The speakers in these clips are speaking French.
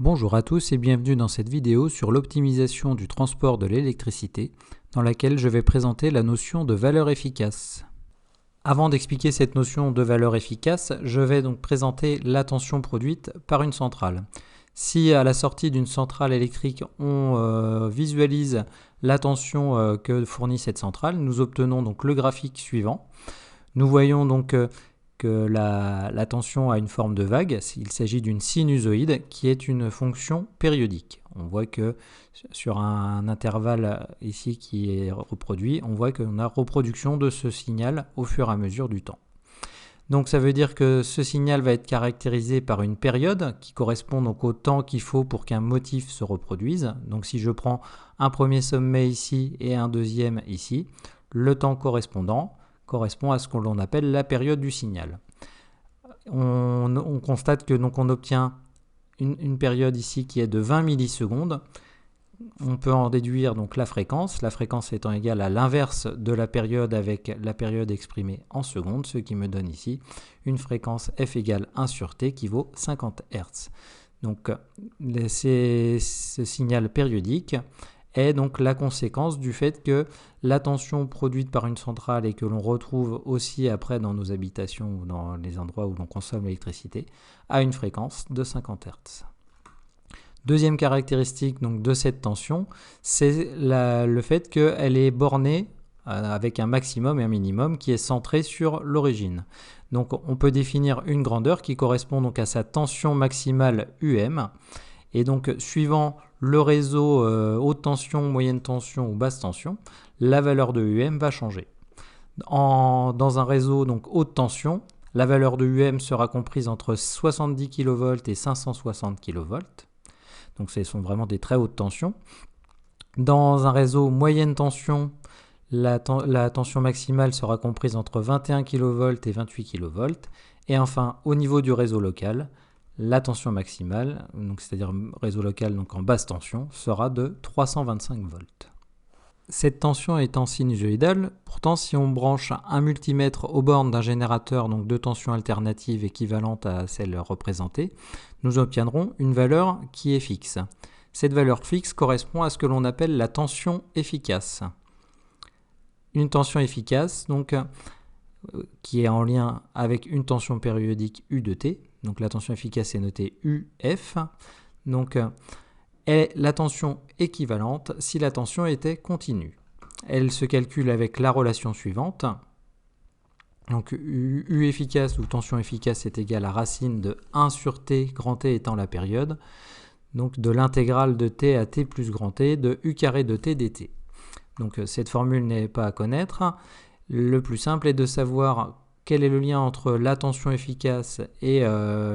Bonjour à tous et bienvenue dans cette vidéo sur l'optimisation du transport de l'électricité, dans laquelle je vais présenter la notion de valeur efficace. Avant d'expliquer cette notion de valeur efficace, je vais donc présenter la tension produite par une centrale. Si à la sortie d'une centrale électrique, on visualise la tension que fournit cette centrale, nous obtenons donc le graphique suivant. Nous voyons donc que la tension a une forme de vague. Il s'agit d'une sinusoïde qui est une fonction périodique. On voit que sur un intervalle ici qui est reproduit, on voit qu'on a reproduction de ce signal au fur et à mesure du temps. Donc ça veut dire que ce signal va être caractérisé par une période qui correspond donc au temps qu'il faut pour qu'un motif se reproduise. Donc si je prends un premier sommet ici et un deuxième ici, le temps correspondant correspond à ce que l'on appelle la période du signal. On constate que donc on obtient une période ici qui est de 20 millisecondes. On peut en déduire donc la fréquence étant égale à l'inverse de la période avec la période exprimée en secondes, ce qui me donne ici une fréquence f égale 1 sur t qui vaut 50 Hz. Donc ce signal périodique est donc la conséquence du fait que la tension produite par une centrale et que l'on retrouve aussi après dans nos habitations ou dans les endroits où l'on consomme l'électricité a une fréquence de 50 Hz. Deuxième caractéristique donc, de cette tension, c'est le fait qu'elle est bornée avec un maximum et un minimum qui est centré sur l'origine. Donc on peut définir une grandeur qui correspond donc à sa tension maximale UM. Et donc, suivant le réseau haute tension, moyenne tension ou basse tension, la valeur de UM va changer. Dans un réseau donc haute tension, la valeur de UM sera comprise entre 70 kV et 560 kV. Donc, ce sont vraiment des très hautes tensions. Dans un réseau moyenne tension, la tension maximale sera comprise entre 21 kV et 28 kV. Et enfin, au niveau du réseau local, la tension maximale, c'est-à-dire réseau local donc en basse tension, sera de 325 volts. Cette tension étant sinusoïdale, pourtant si on branche un multimètre aux bornes d'un générateur donc de tension alternative équivalente à celle représentée, nous obtiendrons une valeur qui est fixe. Cette valeur fixe correspond à ce que l'on appelle la tension efficace. Une tension efficace donc, qui est en lien avec une tension périodique U de T. Donc la tension efficace est notée UF. Donc est la tension équivalente si la tension était continue. Elle se calcule avec la relation suivante. Donc U efficace ou tension efficace est égale à racine de 1 sur T, grand T étant la période. Donc de l'intégrale de T à T plus grand T de U carré de T dt. Donc cette formule n'est pas à connaître. Le plus simple est de savoir quel est le lien entre la tension efficace et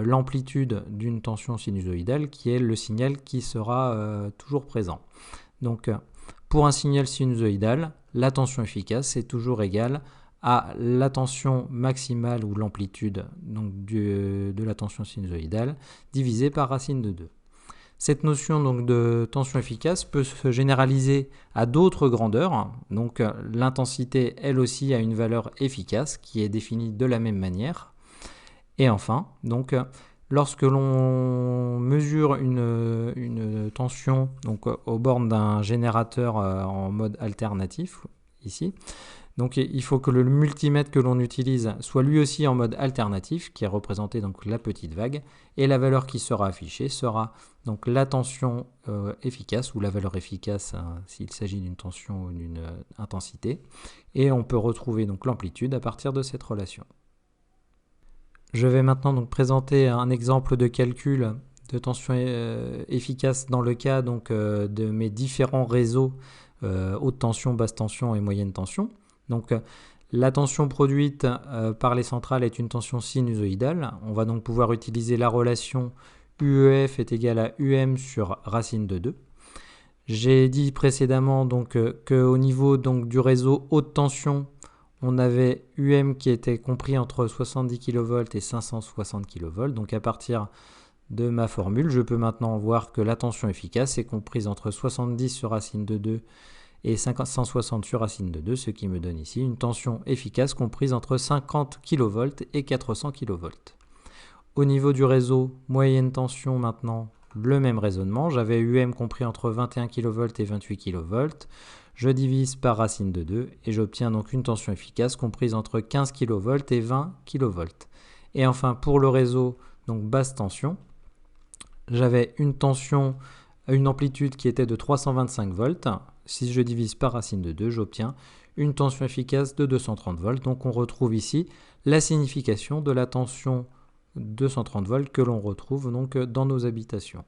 l'amplitude d'une tension sinusoïdale, qui est le signal qui sera toujours présent. Donc, pour un signal sinusoïdal, la tension efficace est toujours égale à la tension maximale ou l'amplitude de la tension sinusoïdale divisée par racine de 2. Cette notion donc, de tension efficace peut se généraliser à d'autres grandeurs. Donc l'intensité, elle aussi, a une valeur efficace qui est définie de la même manière. Et enfin, donc, lorsque l'on mesure une tension donc, aux bornes d'un générateur en mode alternatif, ici, donc il faut que le multimètre que l'on utilise soit lui aussi en mode alternatif, qui est représenté donc la petite vague, et la valeur qui sera affichée sera donc la tension efficace, ou la valeur efficace s'il s'agit d'une tension ou d'une intensité, et on peut retrouver donc l'amplitude à partir de cette relation. Je vais maintenant donc présenter un exemple de calcul de tension efficace dans le cas donc, de mes différents réseaux haute tension, basse tension et moyenne tension. Donc la tension produite par les centrales est une tension sinusoïdale. On va donc pouvoir utiliser la relation UEF est égale à UM sur racine de 2. J'ai dit précédemment donc qu'au niveau donc, du réseau haute tension, on avait UM qui était compris entre 70 kV et 560 kV. Donc à partir de ma formule, je peux maintenant voir que la tension efficace est comprise entre 70 sur racine de 2 et 160 sur racine de 2, ce qui me donne ici une tension efficace comprise entre 50 kV et 400 kV. Au niveau du réseau moyenne tension maintenant, le même raisonnement, j'avais UM compris entre 21 kV et 28 kV, je divise par racine de 2 et j'obtiens donc une tension efficace comprise entre 15 kV et 20 kV. Et enfin pour le réseau donc basse tension, j'avais une amplitude qui était de 325 volts. Si je divise par racine de 2, j'obtiens une tension efficace de 230 volts. Donc on retrouve ici la signification de la tension 230 volts que l'on retrouve donc dans nos habitations.